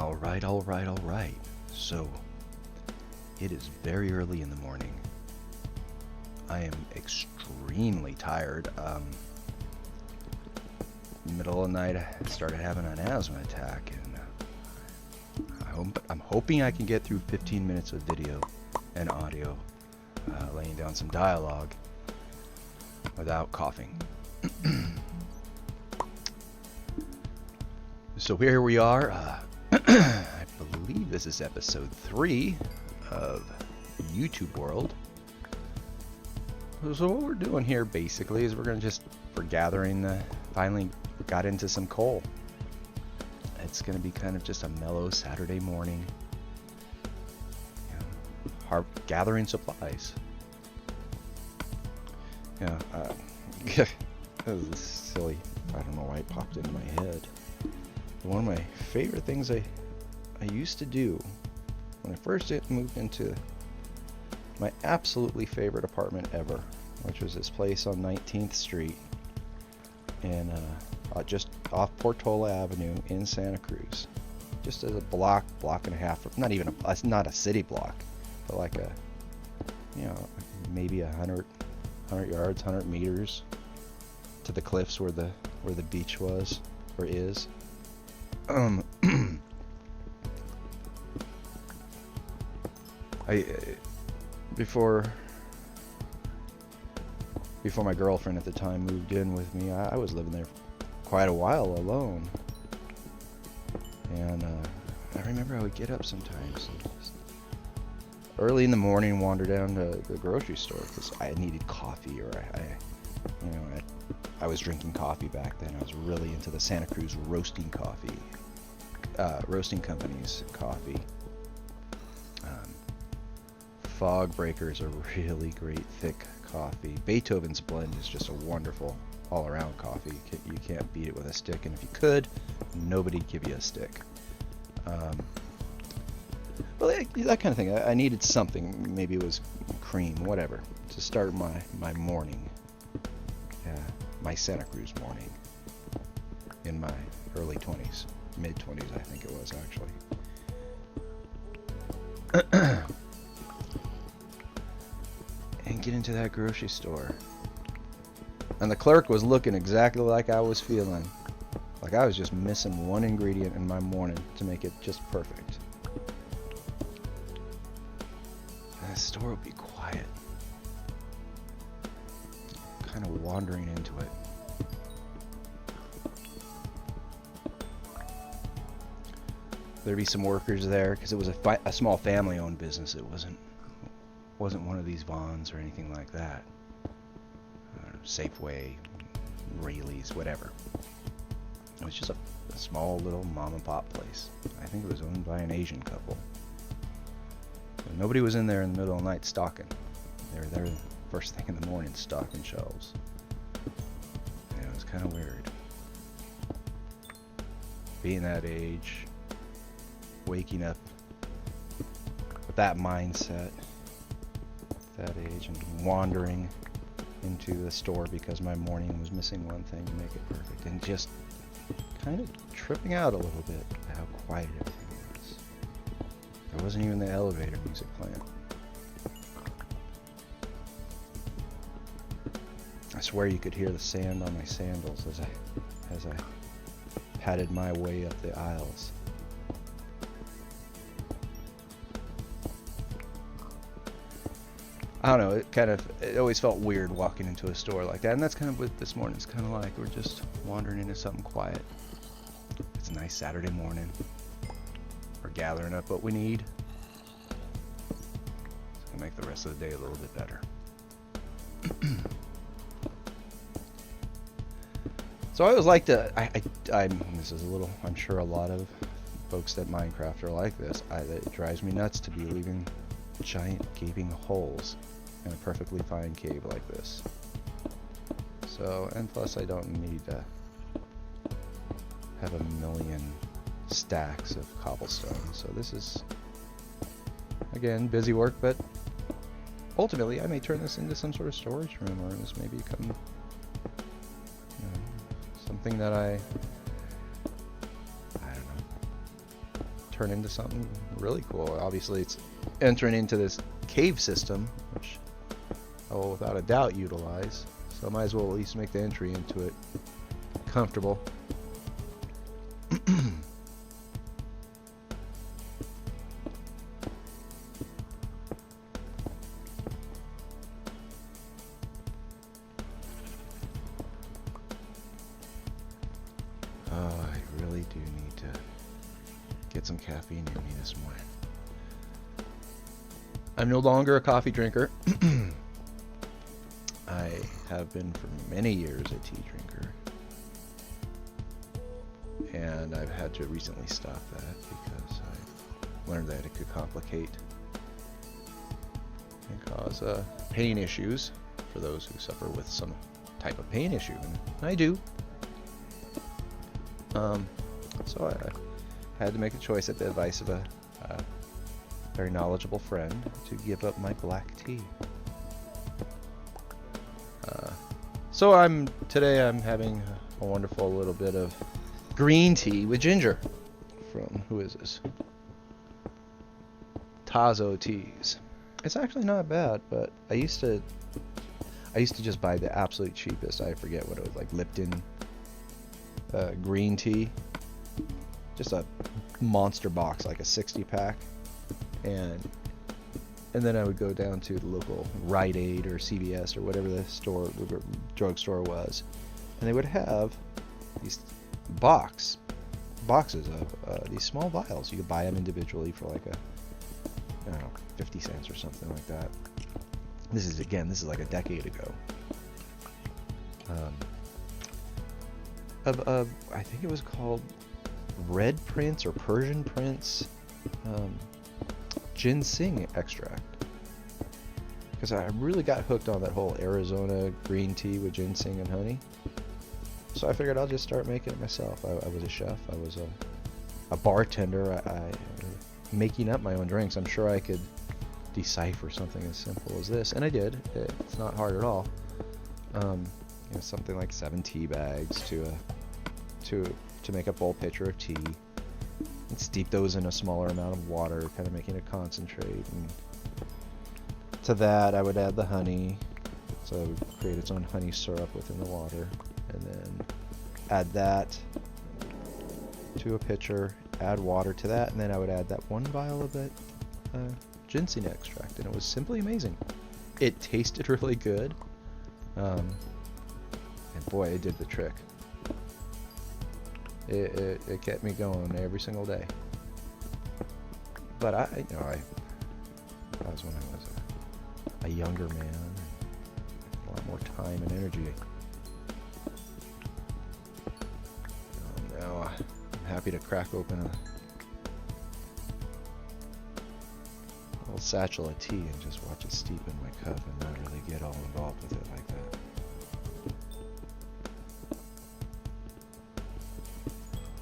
Alright. So, it is very early in the morning. I am extremely tired. Middle of the night, I started having an asthma attack, and I'm hoping I can get through 15 minutes of video and audio, laying down some dialogue without coughing. So here we are. I believe this is episode 3 of YouTube World. So what we're doing here basically is we're gathering finally got into some coal. It's going to be kind of just a mellow Saturday morning. Gathering supplies. This is silly. I don't know why it popped into my head. One of my favorite things I used to do when I first moved into my absolutely favorite apartment ever, which was this place on 19th Street in just off Portola Avenue in Santa Cruz. Just as a block and a half, it's not a city block, but like maybe 100 yards, 100 meters to the cliffs where the beach was or is. Before my girlfriend at the time moved in with me, I was living there for quite a while alone, and I remember I would get up sometimes and just early in the morning, wander down to the grocery store because I needed coffee, or I was drinking coffee back then. I was really into the Santa Cruz roasting company's coffee. Fog Breaker is a really great thick coffee. Beethoven's Blend is just a wonderful all-around coffee. You can't beat it with a stick, and if you could, nobody'd give you a stick. Well, that kind of thing. I needed something. Maybe it was cream, whatever, to start my morning. My Santa Cruz morning in my early 20s, mid 20s, I think it was actually. And get into that grocery store, and the clerk was looking exactly like I was feeling, like I was just missing one ingredient in my morning to make it just perfect. And the store would be quiet, kind of wandering into it. There'd be some workers there because it was a small family-owned business. It wasn't one of these Vons or anything like that. Safeway, Rayleigh's, whatever. It was just a small little mom and pop place. I think it was owned by an Asian couple. But nobody was in there in the middle of the night stocking. They were there first thing in the morning stocking shelves. And it was kind of weird. Being that age, waking up with that mindset, that age, and wandering into the store because my morning was missing one thing to make it perfect, and just kind of tripping out a little bit at how quiet everything was. There wasn't even the elevator music playing. I swear you could hear the sand on my sandals as I patted my way up the aisles. I don't know, it always felt weird walking into a store like that, and that's kind of what this morning's kind of like. We're just wandering into something quiet. It's a nice Saturday morning. We're gathering up what we need. It's gonna make the rest of the day a little bit better. So I always like to, this is a little, I'm sure a lot of folks that Minecraft are like this. It drives me nuts to be leaving giant gaping holes in a perfectly fine cave like this. So, and plus I don't need to have a million stacks of cobblestone. So this is, again, busy work, but ultimately I may turn this into some sort of storage room, or this may become something that I don't know, turn into something really cool. Obviously, it's entering into this cave system, which I will without a doubt utilize. So I might as well at least make the entry into it comfortable. Oh, I really do need to get some caffeine in me this morning. I'm no longer a coffee drinker. I have been for many years a tea drinker. And I've had to recently stop that because I learned that it could complicate and cause pain issues for those who suffer with some type of pain issue, and I do. So I had to make a choice at the advice of a very knowledgeable friend to give up my black tea. So today I'm having a wonderful little bit of green tea with ginger from, who is this? Tazo Teas. It's actually not bad, but I used to just buy the absolute cheapest. I forget what it was, like Lipton green tea. Just a monster box, like a 60 pack. And then I would go down to the local Rite Aid or CVS or whatever the drugstore was, and they would have these boxes of these small vials. You could buy them individually for like I don't know, 50 cents or something like that. This is like a decade ago. I think it was called Red Prince or Persian Prince ginseng extract, because I really got hooked on that whole Arizona green tea with ginseng and honey. So I figured I'll just start making it myself. I was a chef. I was a bartender. I making up my own drinks. I'm sure I could decipher something as simple as this, and I did. It's not hard at all. Something like 7 tea bags to make a full pitcher of tea. And steep those in a smaller amount of water, kind of making a concentrate. And to that, I would add the honey, so it would create its own honey syrup within the water, and then add that to a pitcher, add water to that, and then I would add that 1 vial of that ginseng extract, and it was simply amazing. It tasted really good, and boy, it did the trick. It kept me going every single day. But that was when I was a younger man, a lot more time and energy. Now I'm happy to crack open a little satchel of tea and just watch it steep in my cup and not really get all involved with it like that.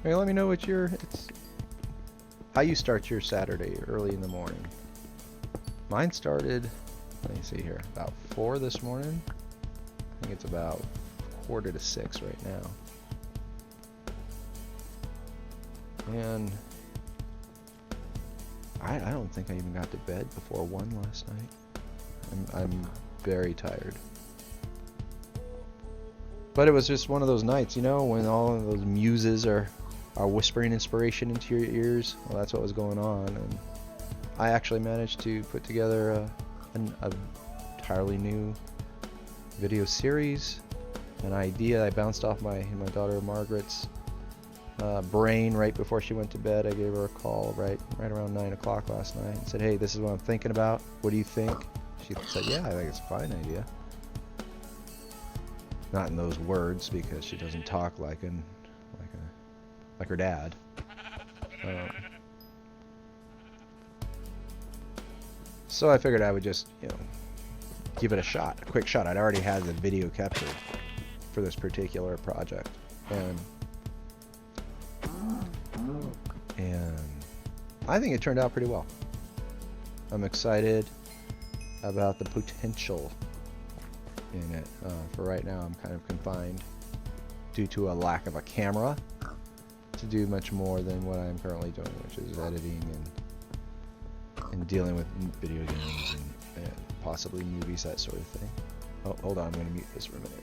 Hey, let me know what how you start your Saturday early in the morning. Mine started, let me see here, about 4 this morning. I think it's about 5:45 right now. And I don't think I even got to bed before 1 last night. I'm very tired. But it was just one of those nights, when all of those muses are whispering inspiration into your ears. Well, that's what was going on, and I actually managed to put together an entirely new video series, an idea I bounced off my daughter Margaret's brain right before she went to bed. I gave her a call right around 9 o'clock last night and said, hey, this is what I'm thinking about. What do you think? She said, yeah, I think it's a fine idea. Not in those words, because she doesn't talk like her dad. So I figured I would just, give it a quick shot. I'd already had the video captured for this particular project, and I think it turned out pretty well. I'm excited about the potential in it. For right now, I'm kind of confined due to a lack of a camera. to do much more than what I'm currently doing, which is editing and dealing with video games and possibly movies, that sort of thing. Oh, hold on, I'm going to mute this for a minute.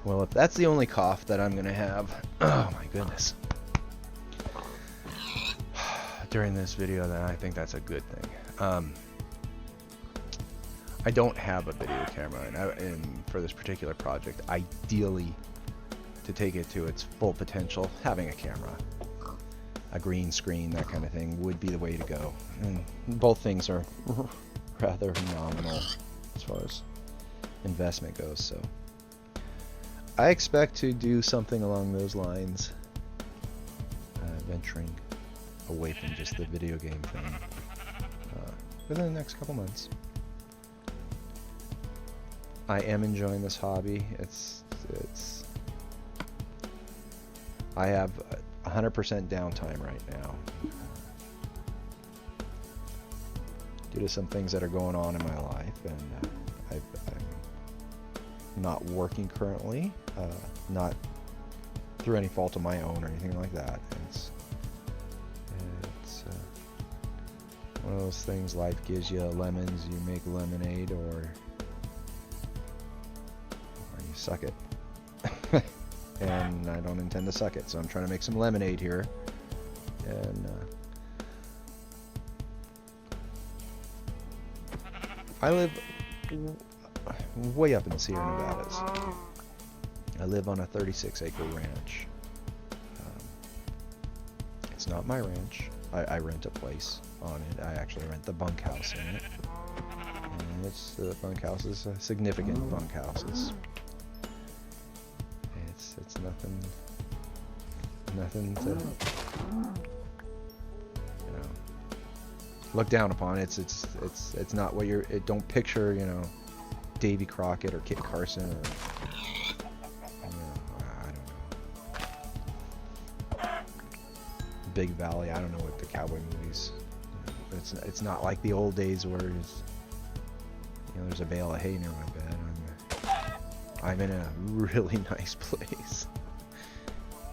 Well, if that's the only cough that I'm going to have, oh my goodness, during this video, then I think that's a good thing. I don't have a video camera, and for this particular project, ideally, to take it to its full potential, having a camera, a green screen, that kind of thing, would be the way to go. And both things are rather nominal as far as investment goes, so I expect to do something along those lines, venturing away from just the video game thing within the next couple months. I am enjoying this hobby. I have 100% downtime right now due to some things that are going on in my life, and I'm not working currently, not through any fault of my own or anything like that. It's one of those things. Life gives you lemons, you make lemonade, or you suck it. And I don't intend to suck it, so I'm trying to make some lemonade here. And I live way up in the Sierra Nevadas. I live on a 36-acre ranch. It's not my ranch. I rent a place on it. I actually rent the bunkhouse in it. And the bunkhouse is a significant bunkhouse. It's nothing to, look down upon. It's not what don't picture, Davy Crockett or Kit Carson or, I don't know, Big Valley. I don't know what the cowboy movies. It's not like the old days where there's a bale of hay near my bed. I'm in a really nice place.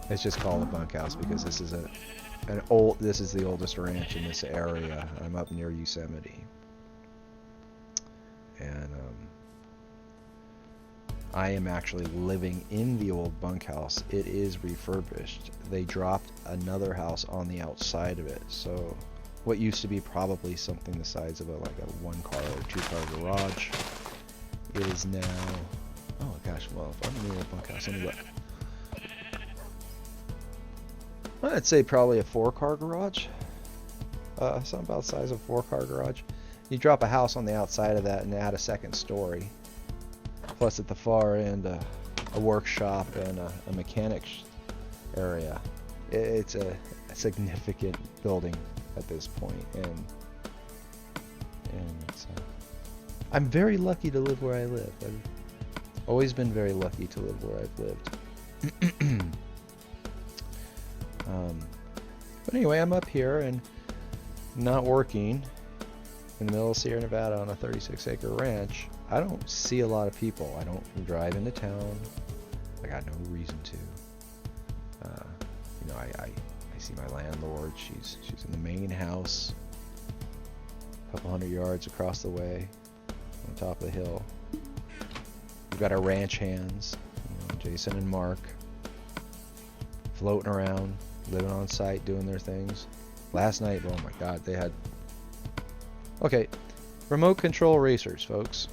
It's just called a bunkhouse because this is this is the oldest ranch in this area. I'm up near Yosemite, and I am actually living in the old bunkhouse. It is refurbished. They dropped another house on the outside of it, so what used to be probably something the size of like a 1-car or 2-car garage is now. Oh gosh, well, if I'm in the old bunkhouse, let me look. I'd say probably a 4-car garage. Something about the size of a 4-car garage. You drop a house on the outside of that and add a second story. Plus at the far end, a workshop and a mechanics area. It's a significant building at this point, and it's, I'm very lucky to live where I live. I've always been very lucky to live where I've lived. But anyway, I'm up here and not working in the middle of Sierra Nevada on a 36-acre ranch. I don't see a lot of people. I don't drive into town. I got no reason to. I see my landlord. She's in the main house, a couple hundred yards across the way, on top of the hill. We've got our ranch hands, Jason and Mark, floating around, living on site, doing their things. Last night, oh my God, they had... Okay, remote control racers, folks.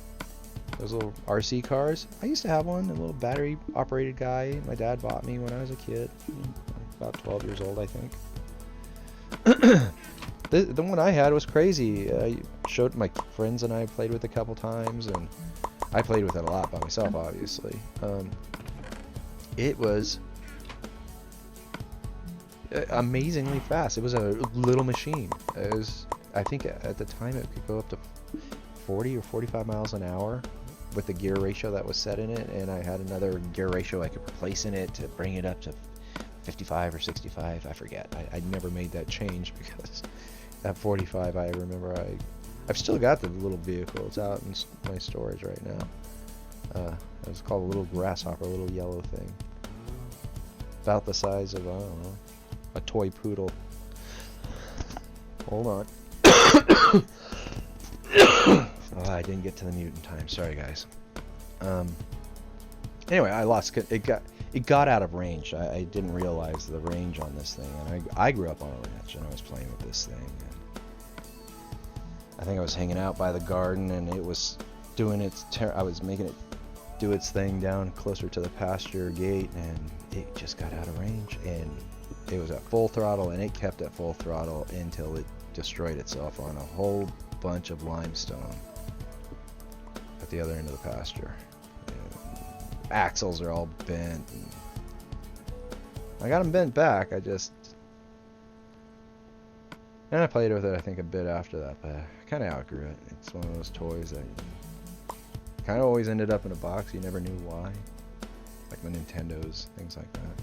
Those little RC cars. I used to have one, a little battery-operated guy. My dad bought me when I was a kid, about 12 years old, I think. The one I had was crazy. I showed my friends and I played with it a couple times, and I played with it a lot by myself, obviously. It was amazingly fast. It was a little machine. I think at the time it could go up to 40 or 45 miles an hour with the gear ratio that was set in it, and I had another gear ratio I could replace in it to bring it up to 55 or 65. I forget. I never made that change because at 45, I remember I've still got the little vehicle. It's out in my storage right now. It was called a little grasshopper, a little yellow thing. About the size of, I don't know, a toy poodle. Hold on. Oh, I didn't get to the mute in time. Sorry, guys. Anyway, I lost it. It got out of range. I didn't realize the range on this thing, and I grew up on a ranch, and I was playing with this thing. And I think I was hanging out by the garden, and it was doing its. I was making it do its thing down closer to the pasture gate, and it just got out of range, and it was at full throttle, and it kept at full throttle until it destroyed itself on a whole bunch of limestone at the other end of the pasture. And axles are all bent, and I got them bent back. And I played with it, I think, a bit after that, but I kind of outgrew it. It's one of those toys that kind of always ended up in a box. You never knew why. Like the Nintendos, things like that.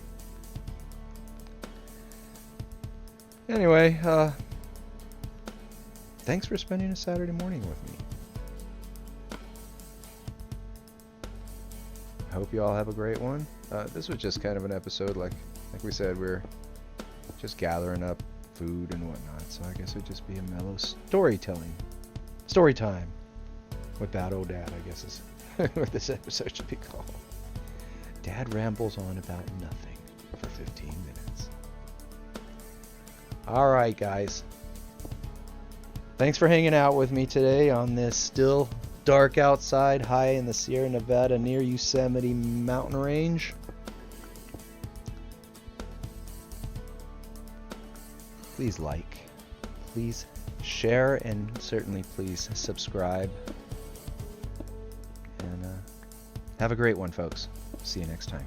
Anyway, thanks for spending a Saturday morning with me. I hope you all have a great one. This was just kind of an episode, like we said, we're just gathering up food and whatnot, so I guess it'd just be a mellow story time with Bad Old Dad, I guess is what this episode should be called. Dad rambles on about nothing for 15 minutes. Alright, guys. Thanks for hanging out with me today on this still dark outside, high in the Sierra Nevada near Yosemite mountain range. Please like, please share, and certainly please subscribe. And have a great one, folks. See you next time.